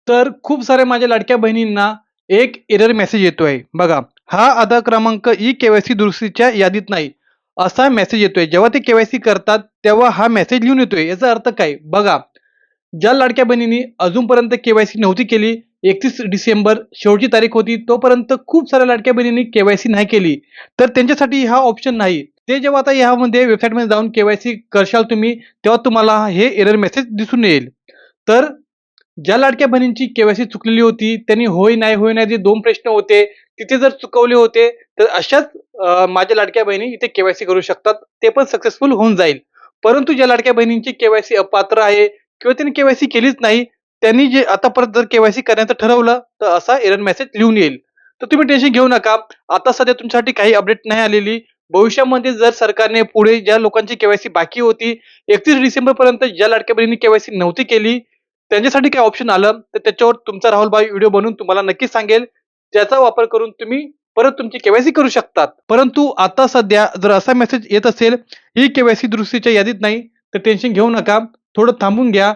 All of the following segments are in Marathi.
तर खूप साऱ्या माझ्या लाडक्या बहिणींना एक एरर मेसेज येतोय. बघा, हा आधार क्रमांक ई-के-वाय-सी दुरुस्तीच्या यादीत नाही, असा मेसेज येतोय. जेव्हा ते के-वाय-सी करतात, तेव्हा हा मेसेज लिहून येतोय. याचा अर्थ काय? बघा, ज्या लाडक्या बहिणींनी अजूनपर्यंत के-वाय-सी नव्हती केली, 31 डिसेंबर शेवटची तारीख होती, तोपर्यंत खूप साऱ्या लाडक्या बहिणींनी के-वाय-सी नाही केली. तर त्यांच्यासाठी हा ऑप्शन नाही. ते जेव्हा आता ह्यामध्ये वेबसाईटमध्ये जाऊन के-वाय-सी करशाल तुम्ही, तेव्हा तुम्हाला हे एरर मेसेज दिसून येईल. तर ज्या लाडक्या बहिणींची के-वाय-सी चुकलेली होती, त्यांनी होय, नाही, होय, नाही जे 2 प्रश्न होते, तिथे जर चुकवले होते, तर अशाच माझ्या लाडक्या बहिणी इथे के-वाय-सी करू शकतात. ते पण सक्सेसफुल होऊन जाईल. परंतु ज्या लाडक्या बहिणींची के-वाय-सी अपात्र आहे किंवा त्यांनी के-वाय-सी केलीच नाही, त्यांनी जे आता परत जर के-वाय-सी करण्याचं ठरवलं, तर असा एरर मेसेज लिहून येईल. तर तुम्ही टेन्शन घेऊ नका. आता सध्या तुमच्यासाठी काही अपडेट नाही आलेली. भविष्यामध्ये जर सरकारने पुढे ज्या लोकांची के-वाय-सी बाकी होती, 31 डिसेंबरपर्यंत ज्या लाडक्या बहिणींनी के-वाय-सी नव्हती केली, त्यांच्यासाठी काय ऑप्शन आलं, तर त्याच्यावर तुमचा राहुल भाई व्हिडिओ बनवून तुम्हाला नक्कीच सांगेल. ज्याचा वापर करून तुम्ही परत तुमची के-वाय-सी करू शकतात. परंतु आता सध्या जर असा मेसेज येत असेल, ही के-वाय-सी दुरुस्तीच्या यादीत नाही, तर टेन्शन घेऊ नका. थोडं थांबून घ्या.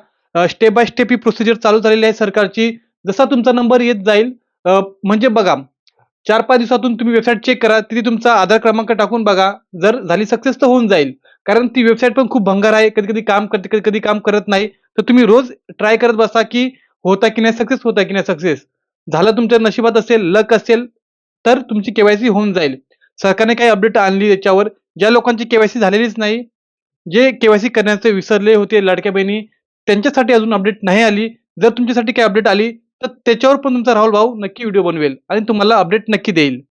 Step by step he procedure चालू झालेली आहे सरकारची. जसा तुमचा नंबर येत जाईल म्हणजे बघा 4-5 दिवसातून तुम्ही वेबसाईट चेक करा. तिथे तुमचा आधार क्रमांक टाकून बघा. जर झाली सक्सेस तर होऊन जाईल. कारण ती वेबसाईट पण खूप भंगार आहे. कधी-कधी काम करते, कधी-कधी काम करत नाही. तर तुम्ही रोज ट्राय करत बसा, की होता की नाही सक्सेस, होता की नाही सक्सेस. झालं तुमच्या नशिबात असेल, लक असेल, तर तुमची के-वाय-सी होऊन जाईल. सरकारने काही अपडेट आणली याच्यावर. ज्या लोकांची के-वाय-सी झालेलीच नाही, जे के-वाय-सी करण्याचे विसरले होते लाडक्या बहिणी, त्यांच्यासाठी अजून अपडेट नाही आली. जर तुमच्यासाठी काही अपडेट आली, तर त्याच्यावर पण तुमचा राहुल भाऊ नक्की व्हिडिओ बनवेल आणि तुम्हाला अपडेट नक्की देईल.